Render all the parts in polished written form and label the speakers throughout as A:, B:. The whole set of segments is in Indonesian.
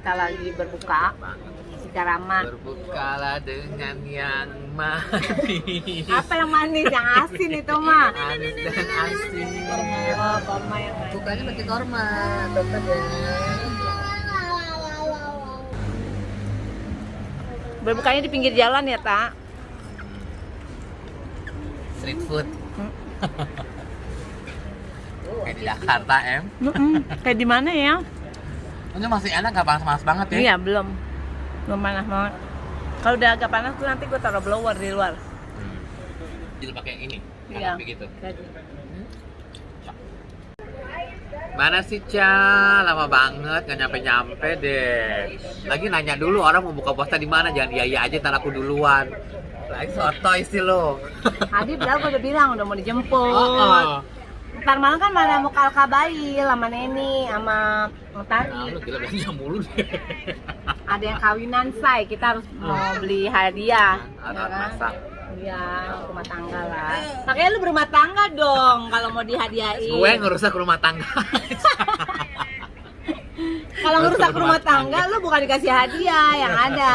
A: kita lagi berbuka secara mak.
B: Berbukalah dengan yang manis.
A: Apa yang manis? Yang asin itu mah.
B: Manis dan asin.
A: Oh, kurma yang manis.
B: Bukanya pakai kurma, tetap ya.
A: Berbukanya di pinggir jalan ya, Tak?
B: Street food. Kayak di Jakarta, Em.
A: Kayak di mana ya?
B: Ini masih enak, gak panas-panas banget ya?
A: Iya, belum panas banget. Kalau udah agak panas tuh nanti gue taruh blower di luar.
B: Jadi pakai ini,
A: Iya.
B: kayak gitu.
A: Jadi.
B: Mana sih, Ca? Lama banget, gak nyampe-nyampe deh. Lagi nanya dulu orang mau buka puasa di mana, jangan iya aja, ntar aku duluan. Lagi sotoy sih lo.
A: Tadi bilang gue udah bilang udah mau dijemput.
B: Oh.
A: Ntar malam kan mana mau ke Alkabail sama Neni sama Tari.
B: Lu gila belanja mulu deh.
A: Ada yang kawinan, say. Kita harus mau beli hadiah.
B: Ada masak.
A: Iya, rumah tangga lah. Makanya lu berumah tangga dong kalau mau dihadiahin.
B: Gue ngerusak rumah tangga.
A: Kalau ngerusak rumah tangga, lu bukan dikasih hadiah, yang ada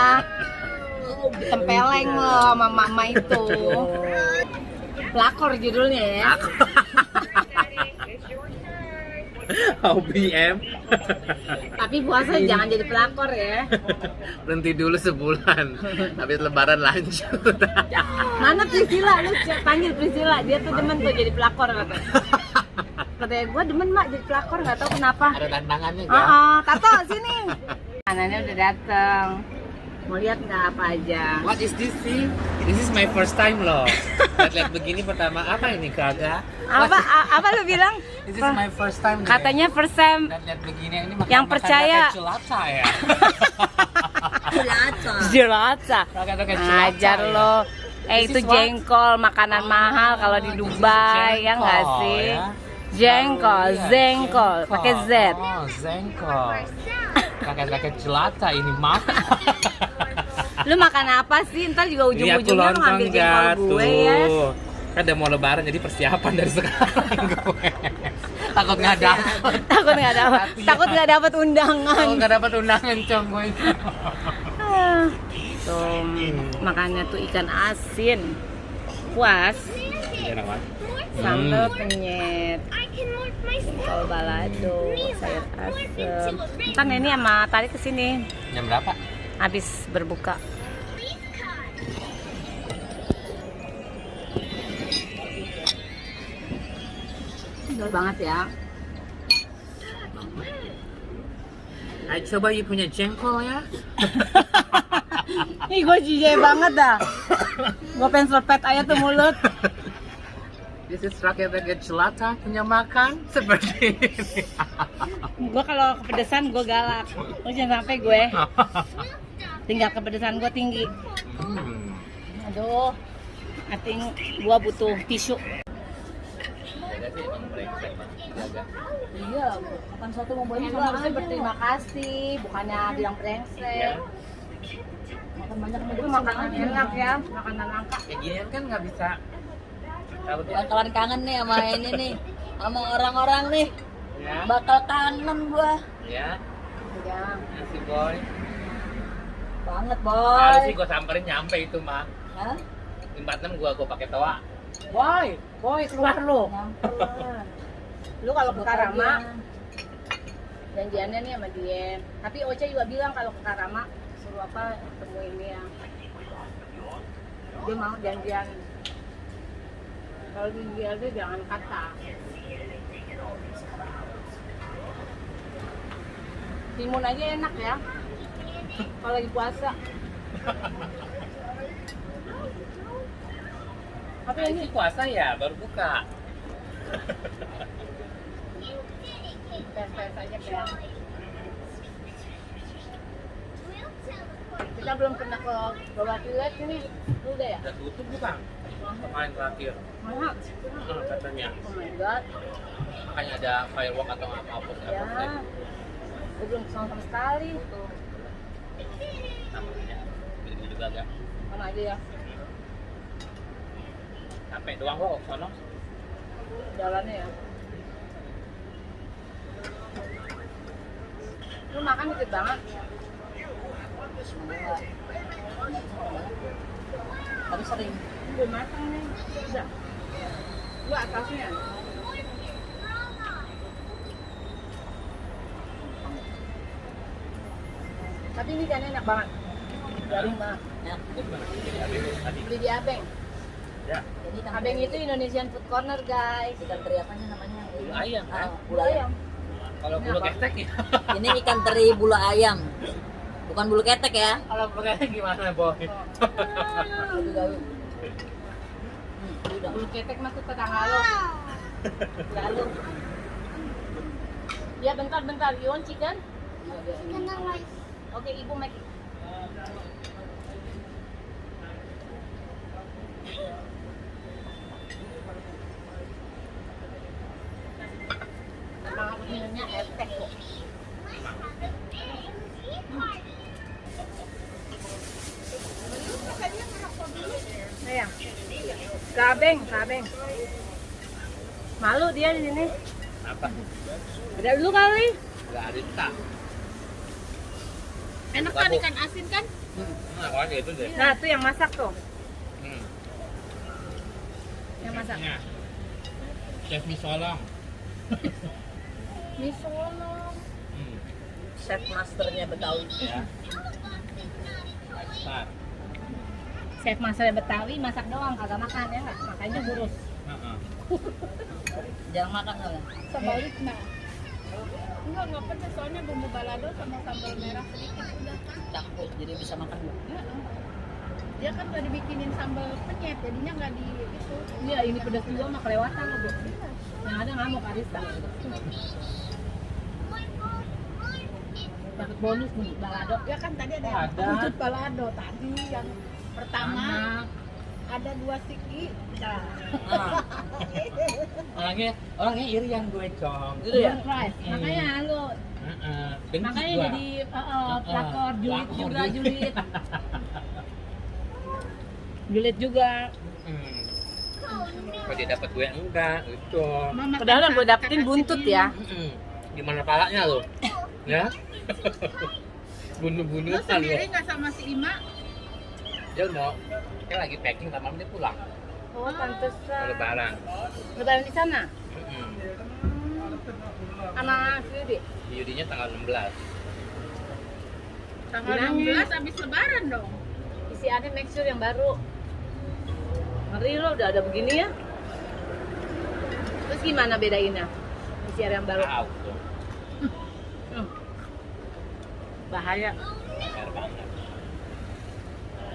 A: tempeleng lo sama mama itu. Pelakor judulnya ya.
B: OBM.
A: Tapi puasa jangan jadi pelakor ya.
B: Berhenti dulu sebulan. Habis lebaran lanjut.
A: Mana Priscilla? Lu panggil Priscilla, dia tuh demen tuh jadi pelakor katanya. Katanya gue demen mak jadi pelakor, nggak tahu kenapa.
B: Ada tantangannya kan?
A: Tato sini. Anaknya udah dateng. Mau lihat nggak apa aja?
B: What is this sih? This is my first time loh. Lihat begini pertama, apa ini kagak?
A: Apa lu bilang?
B: This is my first time.
A: Katanya first time.
B: Lihat begini ini
A: Yang percaya.
B: Celata ya.
A: Jelata. Ajar lo. Itu jengkol, makanan mahal kalau di Dubai, ya nggak sih? Jengkol, zengkol, pakai Z.
B: Oh, zengkol. Pakai celata ini mah.
A: Lu makan apa sih? Ntar juga ujung-ujungnya lu ngambil jengkol gue ya.
B: Kan udah mau lebaran jadi persiapan dari sekarang gue. Takut nggak dapet.
A: Takut nggak dapet undangan.
B: Takut nggak dapet undangan cong gue itu.
A: Tuh, makannya tuh ikan asin. Puas.
B: Enak banget.
A: Sambal penyet. Jengkol balado, sayur asem. Ntar Neni sama Tari kesini.
B: Jam berapa?
A: Habis berbuka. Bener banget ya.
B: Ayo coba you punya jengkol ya.
A: Ih, gue jijik banget dah. Gue pengen selepet aja tuh mulut.
B: This is rakyat celata punya makan seperti ini.
A: Gue kalau kepedesan gue galak. Lu jangan sampai gue. Tinggal kepedesan gue tinggi. Aduh, I think gue butuh tisu. Iya, makan soto mau banyak lu harusnya berterima kasih, bukannya bilang brengsek. Makan banyak itu makanan enak ya, makanan langka.
B: Kayak ginian kan nggak bisa.
C: Bakalan kangen nih sama ini nih, sama orang-orang nih.
B: Ya.
C: Bakal kangen gua.
B: Ya.
A: Ya.
B: Si boy.
C: Banget,
B: Harus
C: boy.
B: sih gue samperin nyampe itu mah.
C: Hah?
B: 46 gue pakai toa. Boy keluar lo.
C: Nyamper.
A: Lu kalau ke Karama,
C: Aja.
A: janjiannya nih sama dia. Tapi Ocha juga bilang kalau ke Karama suruh apa temuin dia. Dia mau janjian. Kalau dia tuh jangan kata. Timun aja enak ya. Kalau lagi puasa.
B: Tapi ini puasa ya, baru buka.
A: Pes-pes aja ya. Kita belum pernah ke Bawah Pilet ini. Lu udah ya?
B: Udah tutup bukan? Kemarin terakhir.
A: Mana?
B: Katanya.
A: Oh my god.
B: Makanya ada firework atau apa
A: Ya. Gue belum kesana sama sekali. Tuh.
B: Namanya. Beli juga agak.
A: Sama aja ya.
B: Capek doang kok sono.
A: Jalannya ya. Lu makan dikit banget.
C: Tapi sering.
A: Udah matang nih. Udah. Gua atasnya. Tapi ini kan enak banget. Garing banget.
C: Ya.
A: Beli di Abeng.
B: Ya.
C: Jadi ikan
A: Abeng
C: teri-
A: itu Indonesian food corner, guys.
C: ikan teri apanya namanya?
D: Bulu ayam, kan?
C: Bulu ayam.
D: Kalau bulu ketek ya.
C: Ini ikan teri bulu ayam. Bukan bulu ketek ya.
D: Kalau bulu ketek gimana, Boy?
C: Udah.
A: Bulu ketek masuk tetangga lo. Lalu. Ya bentar. You want chicken? Oke, ibu make. Emang aku minumnya efek kok. Sayang. Kabeng. Malu dia di sini.
B: Apa?
A: Ada dulu kali.
B: Nggak ada tak.
A: Enak
B: kan
A: ikan asin kan?
B: Nah, kalau itu deh.
A: Nah, tuh yang masak tuh.
B: Hmm.
A: Yang masak.
D: Chef mie solong.
A: Mie Solo.
B: Hmm.
C: Chef masternya Betawi.
D: Ya. Start.
A: Chef masak Betawi masak doang kagak makan ya nggak? Makanya kurus.
D: Heeh.
C: Jarang makan soalnya.
A: Sebaliknya. Enggak pedas soalnya bumbu balado sama sambal merah sedikit udah.
C: Campur jadi bisa makan dulu.
A: Dia kan udah dibikinin sambal penyet jadinya nggak di itu. Iya ini pedas juga mah kelewatan loh Bu. Yang ada ngamuk Arista. Dapat bonus nih balado. Ya kan tadi ada
D: Ada.
A: wujud balado tadi yang pertama ada 2 siki. Nah.
D: Orangnya irian gue, Cong.
C: Gitu ya?
A: Surprise. Makanya lu
D: Heeh. Benci
A: makanya
D: gua.
A: jadi pelakor julid
D: Pelakor
A: juga
D: juga.
A: julid. Julid juga.
B: Kok dia dapat gue enggak gitu.
A: Padahal yang gue dapetin buntut ya.
B: Gimana palanya lo? Ya? Bunuh-bunuhan lo.
A: nggak sama si Ima?
B: Dia mau dia lagi packing sama dia pulang.
A: Oh, pantesan.
B: Mau lebaran.
A: Lebaran di sana?
B: Mm-mm.
A: Sama Yudi?
B: Di Yudinya tanggal 16.
A: Tanggal 16 habis lebaran dong. Isi ada make sure yang baru. Ngeri lo udah ada begini ya. Terus gimana bedainnya? Isi ada yang baru.
B: Tahu tuh.
A: Bahaya.
B: PR banget